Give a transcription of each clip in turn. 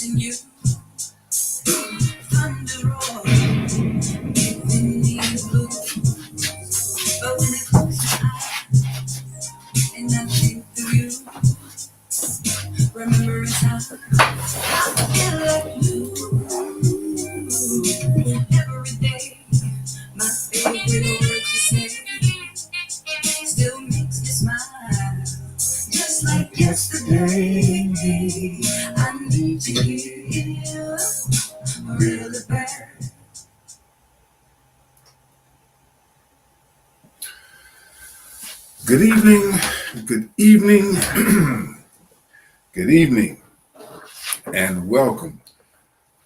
missing you. Thunder roar, giving me the blues. But when I close my eyes and I think through you, remember it's time. I feel like you every day. My favorite word to say still makes me smile, just like yesterday. I need you here, really bad. Good evening, good evening, good evening, and welcome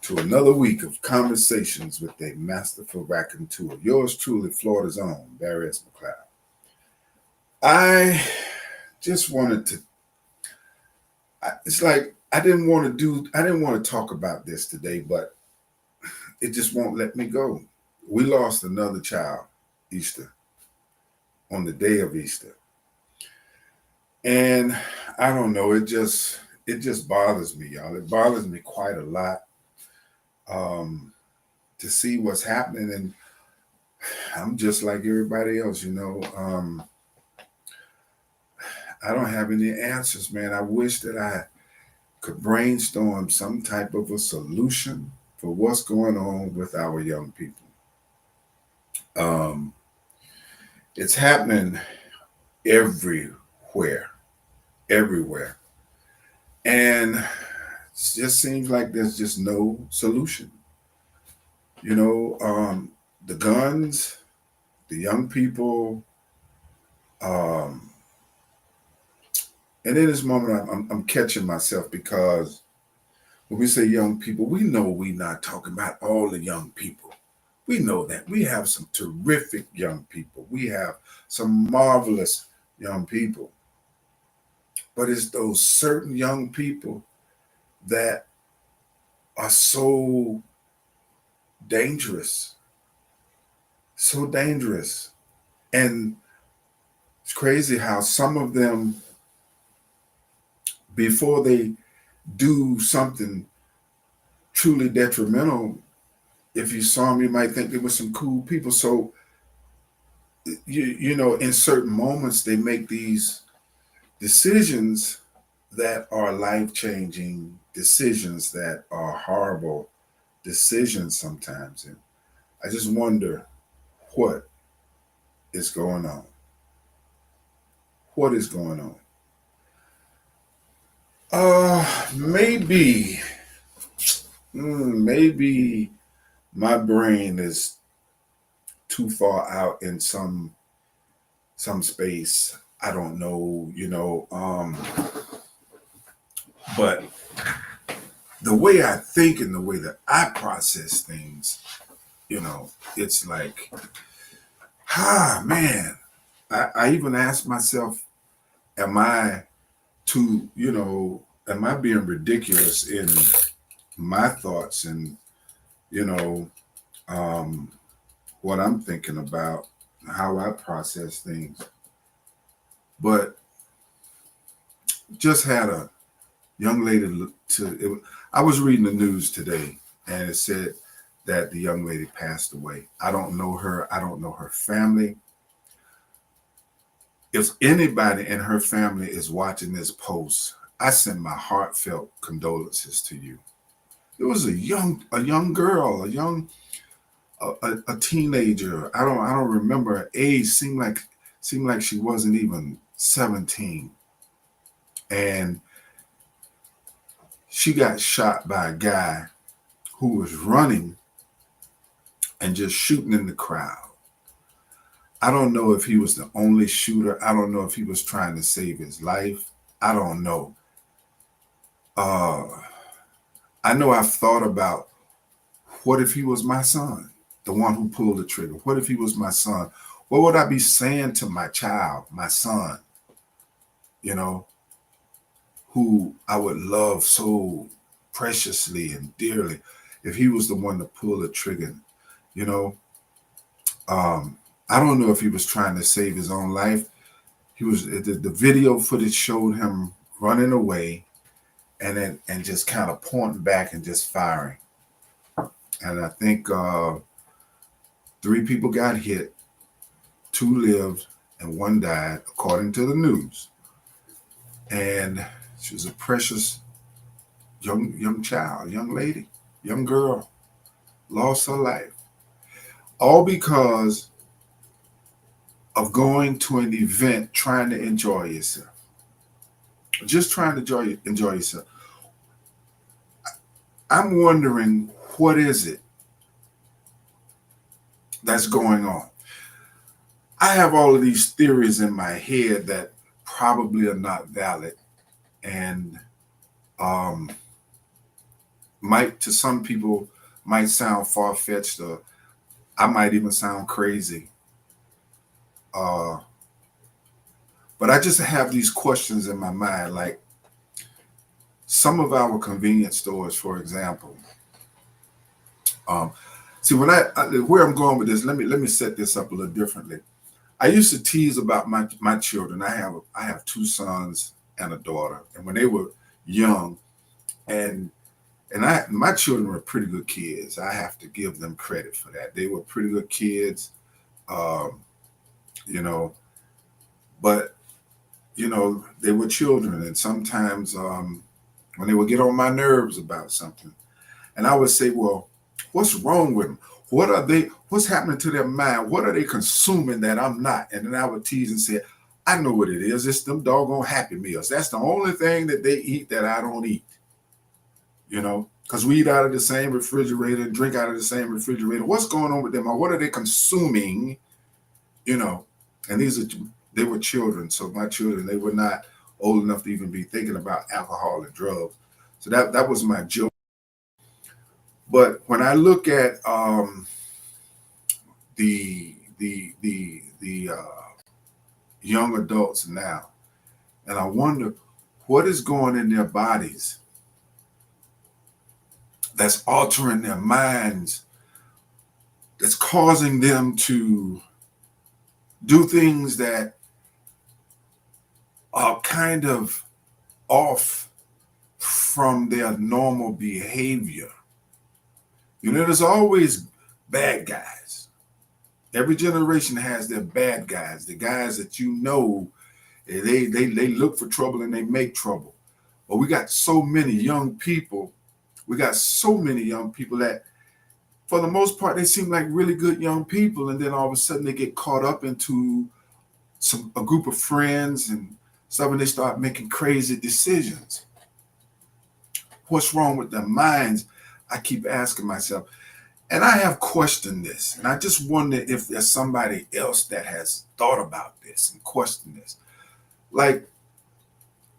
to another week of Conversations with a Masterful Raconteur. Yours truly, Florida's own, Barry S. McLeod. I just wanted to, it's like I didn't want to talk about this today, but it just won't let me go. We lost another child, Easter, on the day of Easter. And I don't know, it just bothers me, y'all. It bothers me quite a lot to see what's happening. And I'm just like everybody else, I don't have any answers, man. I wish that I could brainstorm some type of a solution for what's going on with our young people. Um, it's happening everywhere, everywhere. And it just seems like there's just no solution. The guns, the young people, um, and in this moment, I'm catching myself because when we say young people, we know we're not talking about all the young people. We know that. We have some terrific young people. We have some marvelous young people. But it's those certain young people that are so dangerous, so dangerous. And it's crazy how some of them, before they do something truly detrimental, if you saw them, you might think they were some cool people. So, in certain moments, they make these decisions that are life-changing decisions, that are horrible decisions sometimes. And I just wonder what is going on. What is going on? Maybe my brain is too far out in some space. I don't know, but the way I think and the way that I process things, it's like, man. I even ask myself, am I am I being ridiculous in my thoughts and, you know, um, what I'm thinking about, how I process things? But just had a young lady I was reading the news today, and it said that the young lady passed away. I don't know her. I don't know her family. If anybody in her family is watching this post, I send my heartfelt condolences to you. It was a young girl, a teenager. I don't remember her age. Seemed like she wasn't even 17, and she got shot by a guy who was running and just shooting in the crowd. I don't know if he was the only shooter. I don't know if he was trying to save his life. I don't know. I know I've thought about, what if he was my son, the one who pulled the trigger? What if he was my son? What would I be saying to my child, my son, who I would love so preciously and dearly, if he was the one to pull the trigger? You know, I don't know if he was trying to save his own life. The video footage showed him running away, and just kind of pointing back and just firing. And I think 3 people got hit, 2 lived, and 1 died, according to the news. And she was a precious young child, young lady, young girl, lost her life, all because of going to an event trying to enjoy yourself, just trying to enjoy yourself. I'm wondering, what is it that's going on? I have all of these theories in my head that probably are not valid, and um, might, to some people, might sound far-fetched, or I might even sound crazy. Uh, but I just have these questions in my mind, like some of our convenience stores, for example. Um, see, where I'm going with this, let me set this up a little differently. I used to tease about my children. I have 2 sons and a daughter, and when they were young, and my children were pretty good kids. I have to give them credit for that. They were pretty good kids, um, you know, but they were children, and sometimes when they would get on my nerves about something, and I would say, well, what's wrong with them? What's happening to their mind? What are they consuming that I'm not? And then I would tease and say, I know what it is. It's them doggone Happy Meals. That's the only thing that they eat that I don't eat. Because we eat out of the same refrigerator, drink out of the same refrigerator. What's going on with them? Or what are they consuming? And they were children. So my children, they were not old enough to even be thinking about alcohol and drugs. So that was my joke. But when I look at the young adults now, and I wonder what is going in their bodies that's altering their minds, that's causing them to do things that are kind of off from their normal behavior. There's always bad guys. Every generation has their bad guys, the guys that they look for trouble and they make trouble. But we got so many young people. We got so many young people that, for the most part, they seem like really good young people, and then all of a sudden they get caught up into a group of friends and stuff, and they start making crazy decisions. What's wrong with their minds? I keep asking myself. And I have questioned this, and I just wonder if there's somebody else that has thought about this and questioned this. Like,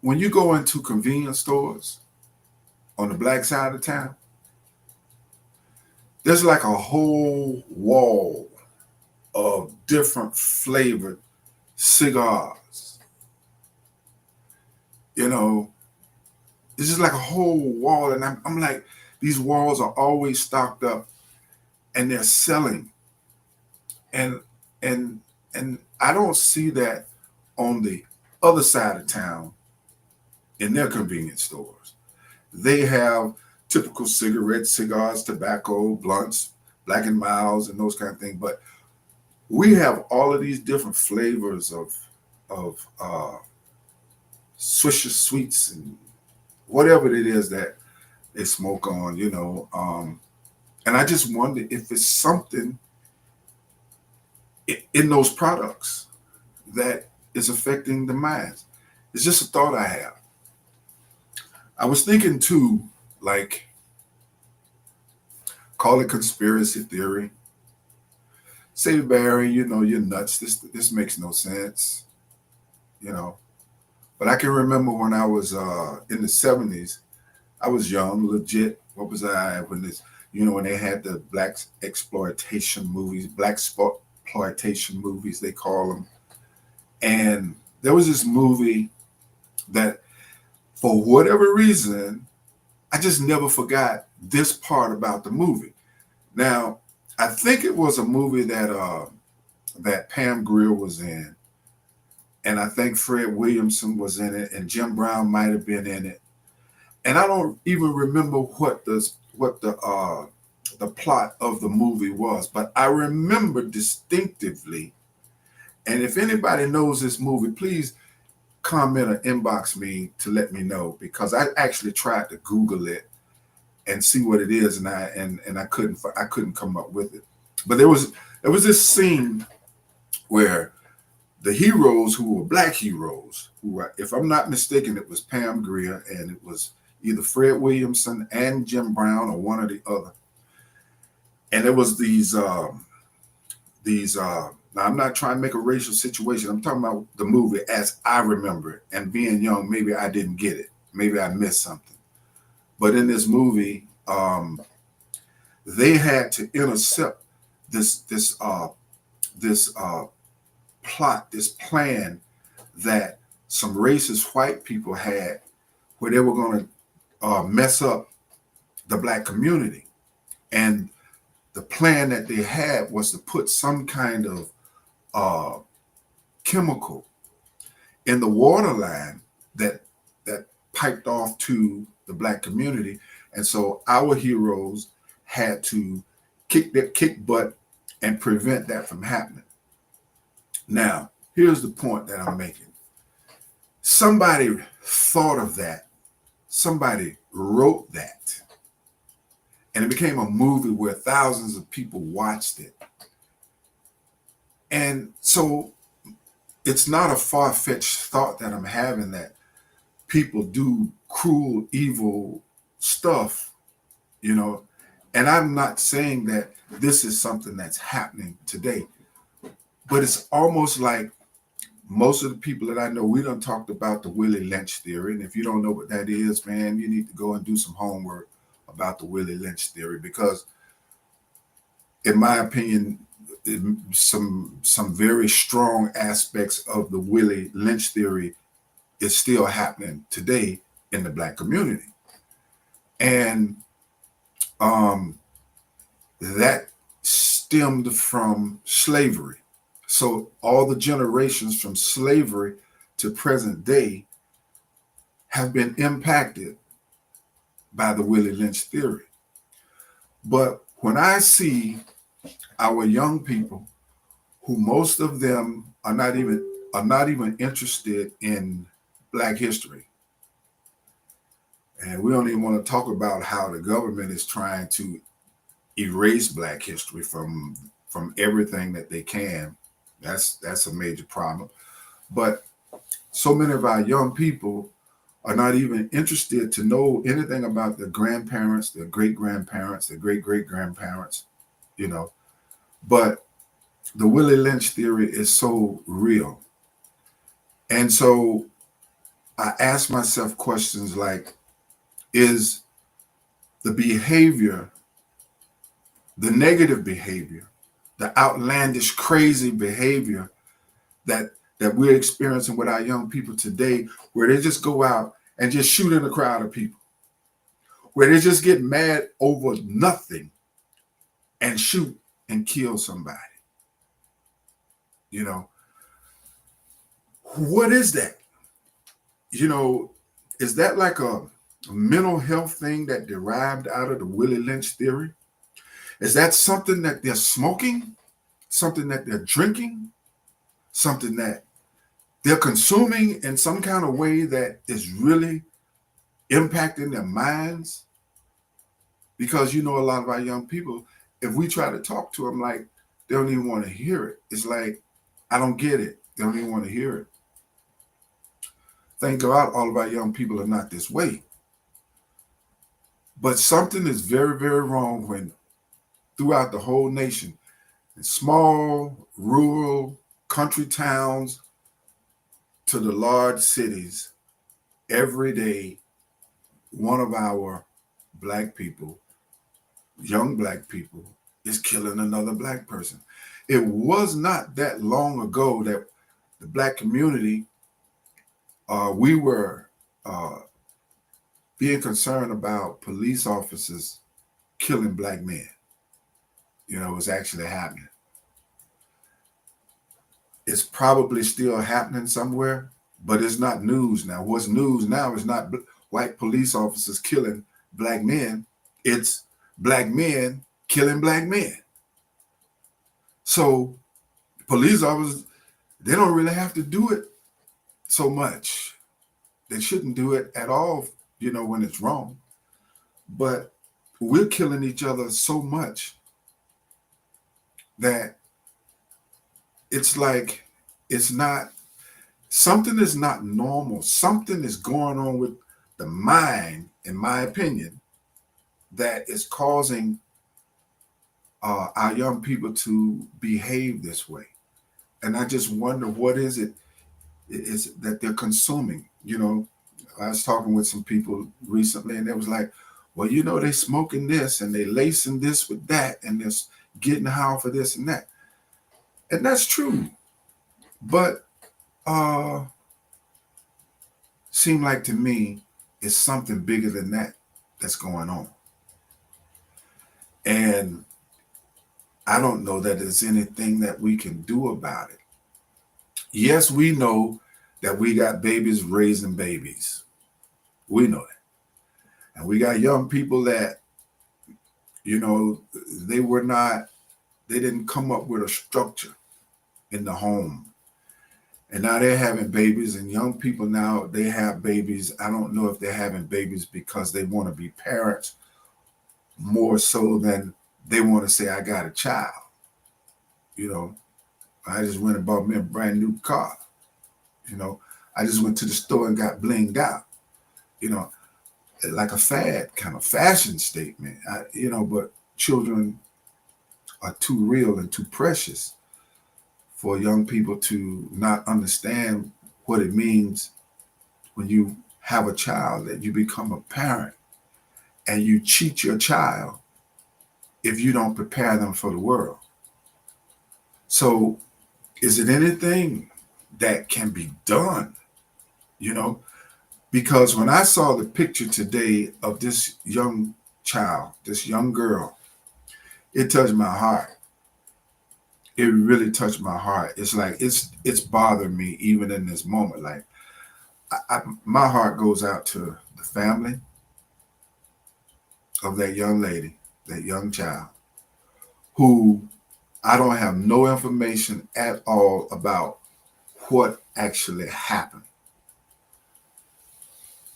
when you go into convenience stores on the black side of town, there's like a whole wall of different flavored cigars. It's just like a whole wall, and I'm like, these walls are always stocked up, and they're selling, and I don't see that on the other side of town in their convenience stores. They have typical cigarettes, cigars, tobacco, blunts, Black and Milds, and those kind of things. But we have all of these different flavors of Swisher Sweets and whatever it is that they smoke on, and I just wonder if it's something in those products that is affecting the minds. It's just a thought I have. I was thinking too, like, call it conspiracy theory. Say, Barry, you're nuts. This makes no sense, But I can remember when I was in the 70s, I was young, legit. What was I when when they had the black exploitation movies, exploitation movies, they call them. And there was this movie that, for whatever reason, I just never forgot this part about the movie. Now, I think it was a movie that Pam Grier was in, and I think Fred Williamson was in it, and Jim Brown might have been in it. and I don't even remember what the plot of the movie was, but I remember distinctively. And if anybody knows this movie, please comment or inbox me to let me know, because I actually tried to Google it and see what it is, and I couldn't come up with it. But there was this scene where the heroes, who were black heroes, who were, if I'm not mistaken, it was Pam Grier and it was either Fred Williamson and Jim Brown or one or the other. And there was these. Now I'm not trying to make a racial situation. I'm talking about the movie as I remember it. And being young, maybe I didn't get it. Maybe I missed something. But in this movie, they had to intercept this plot, this plan that some racist white people had, where they were going to mess up the black community. And the plan that they had was to put some kind of chemical in the water line that piped off to the black community. And so our heroes had to kick butt and prevent that from happening. Now, here's the point that I'm making. Somebody thought of that. Somebody wrote that. And it became a movie where thousands of people watched it. And so it's not a far-fetched thought that I'm having, that people do cruel, evil stuff, and I'm not saying that this is something that's happening today, but it's almost like most of the people that I know, we done talked about the Willie Lynch theory. And if you don't know what that is, man, you need to go and do some homework about the Willie Lynch theory, because in my opinion, some very strong aspects of the Willie Lynch theory is still happening today in the black community. And that stemmed from slavery. So all the generations from slavery to present day have been impacted by the Willie Lynch theory. But when I see our young people, who most of them are not even interested in black history, and we don't even want to talk about how the government is trying to erase black history from everything that they can. That's a major problem. But so many of our young people are not even interested to know anything about their grandparents, their great-grandparents, their great-great-grandparents, But the Willie Lynch theory is so real. And so I ask myself questions like, is the behavior, the negative behavior, the outlandish, crazy behavior that we're experiencing with our young people today, where they just go out and just shoot in a crowd of people, where they just get mad over nothing and shoot and kill somebody? What is that? Is that like a mental health thing that derived out of the Willie Lynch theory? Is that something that they're smoking? Something that they're drinking? Something that they're consuming in some kind of way that is really impacting their minds? Because a lot of our young people, if we try to talk to them, like, they don't even want to hear it. It's like, I don't get it. They don't even want to hear it. Thank God all of our young people are not this way. But something is very, very wrong when throughout the whole nation, in small, rural, country towns to the large cities, every day, one of our black people, young black people, is killing another black person. It was not that long ago that the black community, we were being concerned about police officers killing black men. It was actually happening. It's probably still happening somewhere, but it's not news now. What's news now is not white police officers killing black men. It's black men killing black men. So police officers, they don't really have to do it so much. They shouldn't do it at all, when it's wrong. But we're killing each other so much that it's like something is not normal. Something is going on with the mind, in my opinion, that is causing our young people to behave this way. And I just wonder, what is it is that they're consuming? I was talking with some people recently, and they was like, well, they smoking this and they lacing this with that, and they're getting high for this and that. And that's true. But seem like to me it's something bigger than that that's going on. And I don't know that there's anything that we can do about it. Yes, we know that we got babies raising babies. We know that. And we got young people that, they didn't come up with a structure in the home. And now they're having babies, and young people now, they have babies. I don't know if they're having babies because they want to be parents more so than they want to say, I got a child. I just went and bought me a brand new car. I just went to the store and got blinged out, like a fad kind of fashion statement. But children are too real and too precious for young people to not understand what it means when you have a child, that you become a parent and you cheat your child if you don't prepare them for the world. So is it anything that can be done? Because when I saw the picture today of this young child, this young girl, it touched my heart. It really touched my heart. It's like it's bothering me even in this moment. Like my heart goes out to the family of that young lady, that young child, who I don't have no information at all about what actually happened.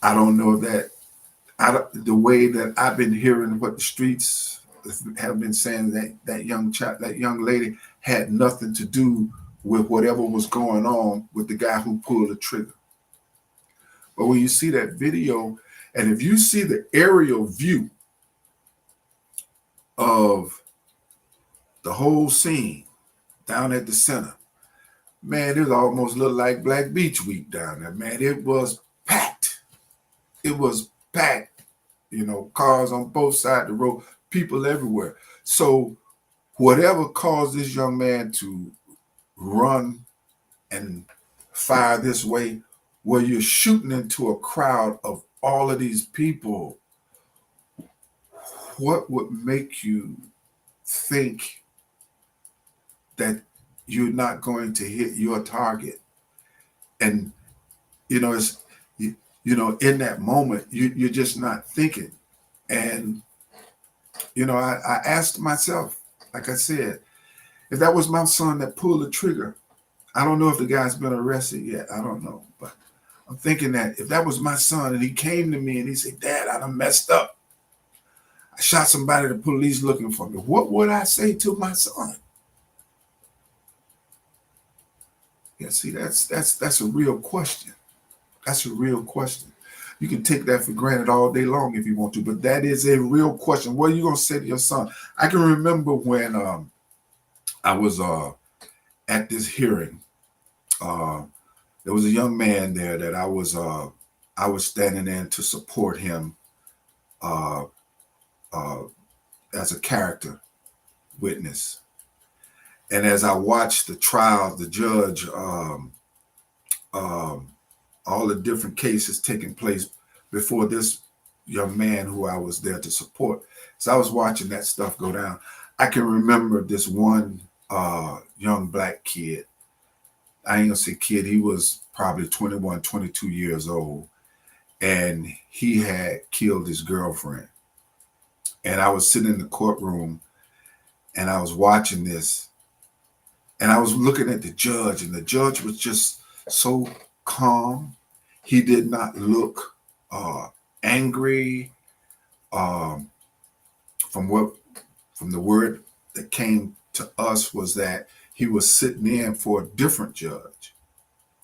I don't know that the way that I've been hearing what the streets have been saying, that young child, that young lady had nothing to do with whatever was going on with the guy who pulled the trigger. But when you see that video, and if you see the aerial view of the whole scene down at the center, man, it almost looked like Black Beach Week down there, man. It was packed. It was packed. Cars on both sides of the road, people everywhere. So whatever caused this young man to run and fire this way, where you're shooting into a crowd of all of these people, what would make you think that you're not going to hit your target? And it's in that moment you're just not thinking. And I asked myself, like I said, if that was my son that pulled the trigger, I don't know if the guy's been arrested yet. I don't know, but I'm thinking that if that was my son and he came to me and he said, Dad, I done messed up, I shot somebody, the police looking for me, what would I say to my son? Yeah, see, that's a real question. That's a real question. You can take that for granted all day long if you want to, but that is a real question. What are you going to say to your son? I can remember when I was at this hearing. There was a young man there that I was standing in to support him as a character witness. And as I watched the trial, the judge, all the different cases taking place before this young man who I was there to support. So I was watching that stuff go down. I can remember this one young black kid. I ain't gonna say kid, he was probably 21, 22 years old. and he had killed his girlfriend. And I was sitting in the courtroom and I was watching this, and I was looking at the judge, and the judge was just so calm. He did not look uh, angry. Um, from what from the word that came to us was that he was sitting in for a different judge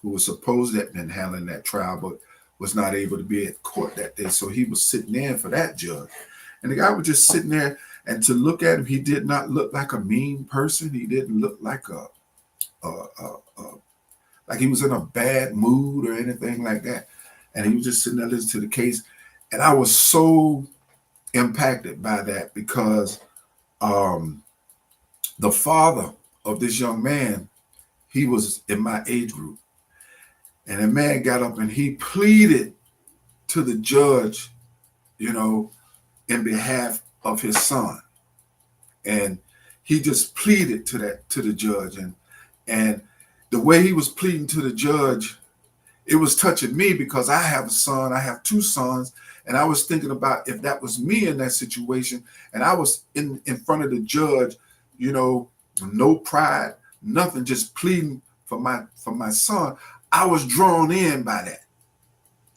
who was supposed to have been handling that trial, but was not able to be at court that day. So he was sitting in for that judge. And the guy was just sitting there, and to look at him, he did not look like a mean person. He didn't look like like he was in a bad mood or anything like that. And he was just sitting there listening to the case. And I was so impacted by that because um, the father of this young man, he was in my age group. And the man got up and he pleaded to the judge, you know, in behalf of his son. And he just pleaded to the judge. And the way he was pleading to the judge, it was touching me because I have a son, I have two sons, and I was thinking about if that was me in that situation, and I was in front of the judge, you know, no pride, nothing, just pleading for my son. I was drawn in by that.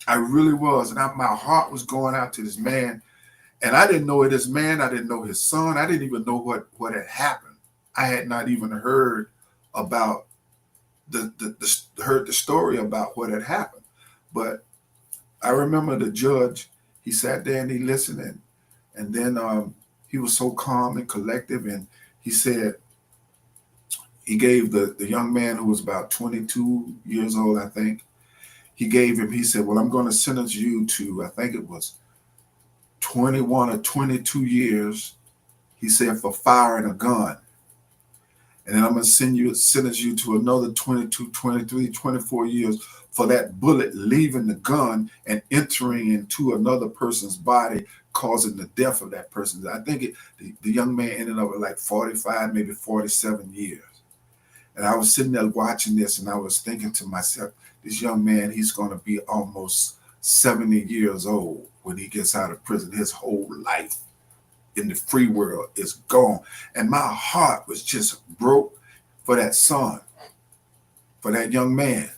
I really was, and my heart was going out to this man, and I didn't know this man. I didn't know his son. I didn't even know what had happened. I had not even heard about heard the story about what had happened. But I remember the judge, he sat there and he listened, and then he was so calm and collective, and he said, he gave the young man who was about 22 years old, I think, he said, well, I'm going to sentence you to, I think it was 21 or 22 years, he said, for firing a gun. And then I'm going to sentence you to another 22, 23, 24 years for that bullet leaving the gun and entering into another person's body, causing the death of that person. I think the young man ended up with like 45, maybe 47 years. And I was sitting there watching this, and I was thinking to myself, this young man, he's going to be almost 70 years old when he gets out of prison. His whole life in the free world is gone. And my heart was just broke for that son, for that young man,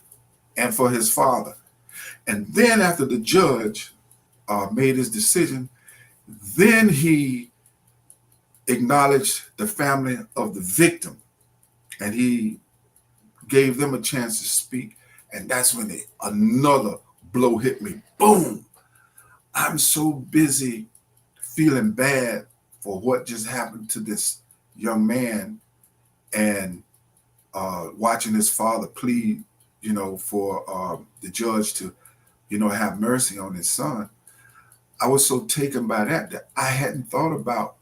and for his father. And then after the judge made his decision, then he acknowledged the family of the victim, and he gave them a chance to speak. And that's when another blow hit me. Boom! I'm so busy feeling bad for what just happened to this young man, and watching his father plead, you know, for the judge to, you know, have mercy on his son. I was so taken by that I hadn't thought about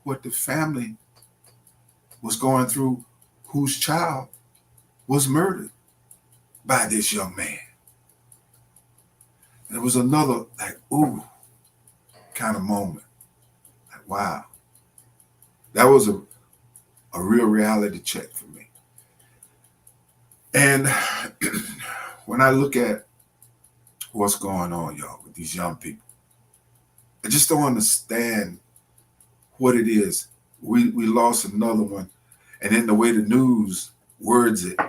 what the family was going through, whose child was murdered by this young man. And it was another like, ooh, kind of moment. Like, wow. That was a real reality check for me. And when I look at what's going on, y'all, with these young people, I just don't understand what it is. We lost another one. And then the way the news words it,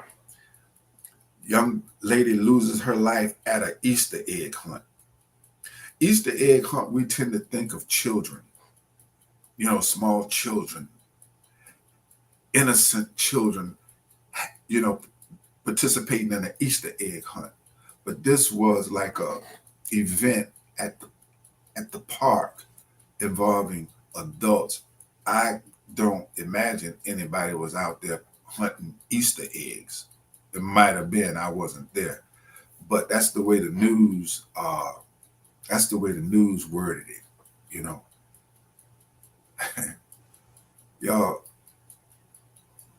young lady loses her life at an Easter egg hunt. Easter egg hunt, we tend to think of children, you know, small children, innocent children, you know, participating in an Easter egg hunt. But this was like a event at the park involving adults. I don't imagine anybody was out there hunting Easter eggs. It might have been, I wasn't there. But that's the way the news worded it, you know. Y'all,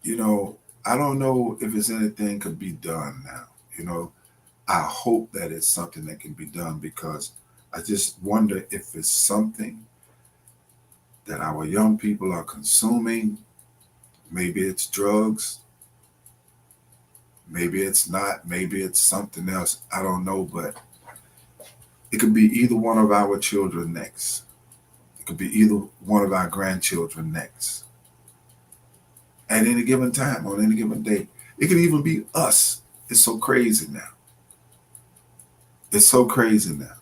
you know, I don't know if it's anything could be done now. You know, I hope that it's something that can be done, because I just wonder if it's something that our young people are consuming. Maybe it's drugs. Maybe it's not. Maybe it's something else. I don't know. But It could be either one of our children next. It could be either one of our grandchildren next. At any given time, on any given day. It could even be us. It's so crazy now. It's so crazy now.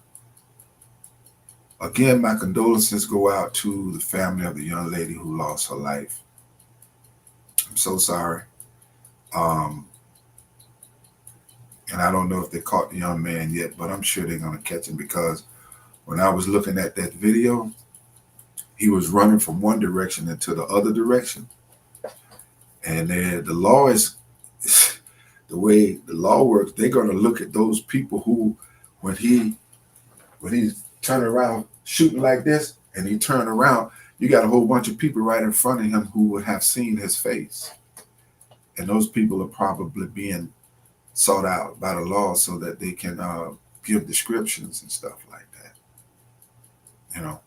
Again, my condolences go out to the family of the young lady who lost her life. I'm so sorry. And I don't know if they caught the young man yet, but I'm sure they're going to catch him, because when I was looking at that video, he was running from one direction into the other direction. And the law is, the way the law works, they're going to look at those people who, when he turned around shooting like this and he turned around, you got a whole bunch of people right in front of him who would have seen his face. And those people are probably being sought out by the law so that they can give descriptions and stuff like that. You know,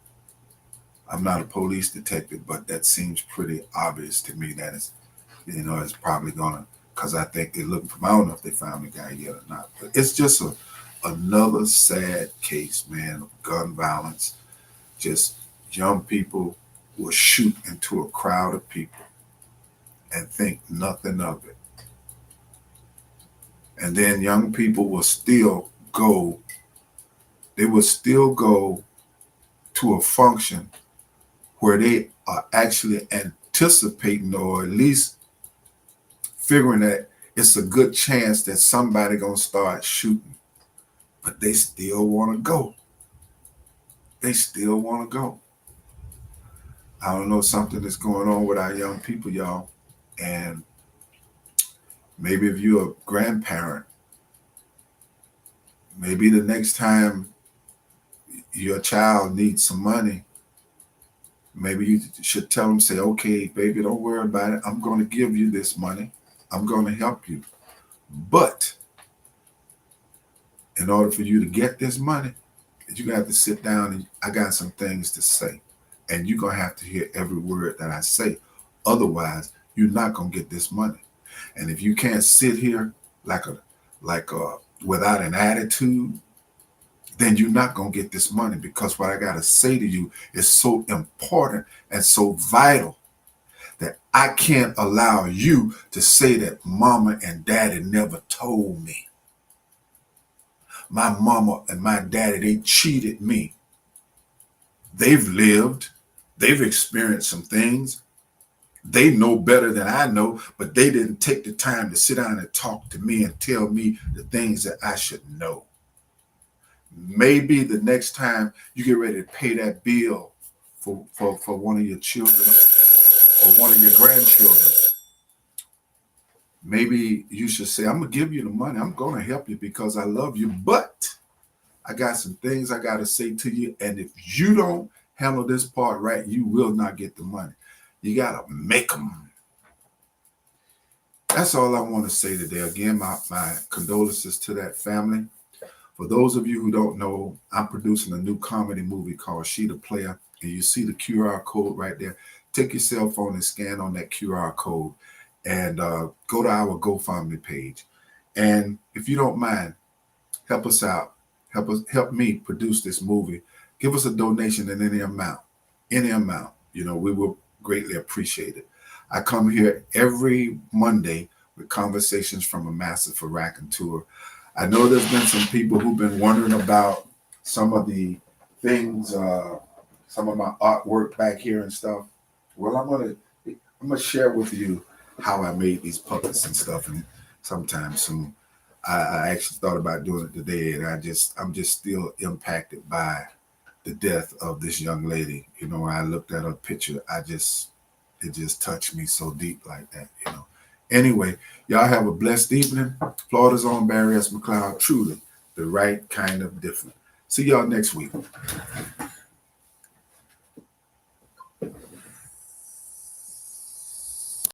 I'm not a police detective, but that seems pretty obvious to me that it's, you know, it's probably gonna, because I think they're looking for, I don't know if they found the guy yet or not, but it's just another sad case, man, of gun violence. Just young people will shoot into a crowd of people and think nothing of it. And then young people will still go, they will still go to a function where they are actually anticipating, or at least figuring that it's a good chance that somebody gonna start shooting, but they still want to go. They still want to go. I don't know, something that's going on with our young people, y'all. And maybe if you're a grandparent, maybe the next time your child needs some money, maybe you should tell them, say, okay, baby, don't worry about it. I'm going to give you this money. I'm going to help you. But in order for you to get this money, you're going to have to sit down and I got some things to say. And you're going to have to hear every word that I say. Otherwise, you're not going to get this money. And if you can't sit here like without an attitude, then you're not going to get this money, because what I got to say to you is so important and so vital that I can't allow you to say that mama and daddy never told me. My mama and my daddy, they cheated me. They've lived, they've experienced some things. They know better than I know, but they didn't take the time to sit down and talk to me and tell me the things that I should know. Maybe the next time you get ready to pay that bill for one of your children or one of your grandchildren, maybe you should say, I'm going to give you the money. I'm going to help you because I love you, but I got some things I got to say to you. And if you don't handle this part right, you will not get the money. You got to make them. That's all I want to say today. Again, my condolences to that family. For those of you who don't know, I'm producing a new comedy movie called She the Player, and you see the QR code right there. Take your cell phone and scan on that QR code and go to our GoFundMe page. And if you don't mind, help us out. Help me produce this movie. Give us a donation in any amount. You know, we will greatly appreciate it. I come here every Monday with conversations from a massive raconteur. I know there's been some people who've been wondering about some of the things, some of my artwork back here and stuff. Well, I'm gonna share with you how I made these puppets and stuff, and sometime soon. I actually thought about doing it today, and I'm just still impacted by the death of this young lady. You know, when I looked at her picture, it just touched me so deep like that, you know. Anyway, y'all have a blessed evening. Florida's own Barry S. McLeod, truly the right kind of different. See y'all next week.